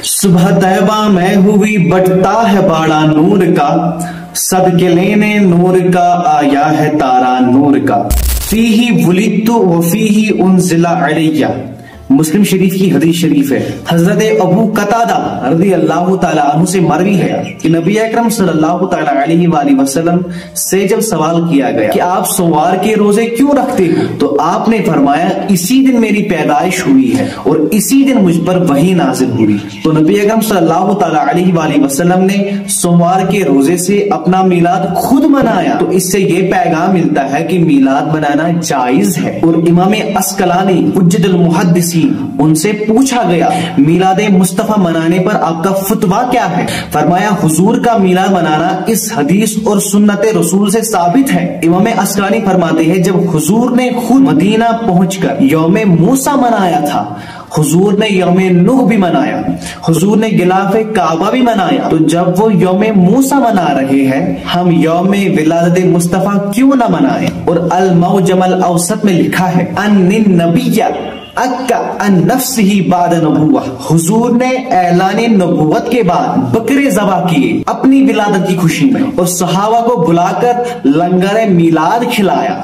صبح طیبہ میں ہوئی بٹتا ہے باڑا نور کا، صدقے لینے نور کا آیا ہے تارا نور کا، فیہ ولدت وفیہ انزل علیہ۔ مسلم شریف کی حدیث شریف ہے، حضرت ابو قتادہ رضی اللہ تعالیٰ عنہ سے مروی ہے کہ نبی اکرم صلی اللہ تعالیٰ علیہ وآلہ وسلم سے جب سوال کیا گیا کہ آپ سوموار کے روزے کیوں رکھتے ہو، تو آپ نے فرمایا اسی دن میری پیدائش ہوئی ہے اور اسی دن مجھ پر وحی نازل ہوئی۔ تو نبی اکرم صلی اللہ تعالیٰ علیہ وآلہ وسلم نے سوموار کے روزے سے اپنا میلاد خود منایا۔ تو اس سے یہ پیغام ملتا ہے کہ میلاد منانا جائز ہے۔ اور امام عسقلانی حجۃ المحدثین ان سے پوچھا گیا میلاد مصطفیٰ منانے پر آپ کا فتویٰ کیا ہے؟ فرمایا حضور کا میلاد منانا اس حدیث اور سنت رسول سے ثابت ہے۔ امام عسقلانی فرماتے ہیں جب حضور نے خود مدینہ پہنچ کر یوم موسیٰ منایا تھا، حضور نے یوم نوح بھی منایا، حضور نے غلاف کعبہ بھی منایا، تو جب وہ یوم موسیٰ منا رہے ہیں ہم یوم ولادت مصطفیٰ کیوں نہ منائیں؟ اور المعجم الاوسط میں لکھا ہے ان النبی اکا ان نفسہ بعد نبوہ، حضور نے اعلان نبوت کے بعد بکرے ذبح کیے اپنی ولادت کی خوشی میں، اور صحابہ کو بلا کر لنگر میلاد کھلایا۔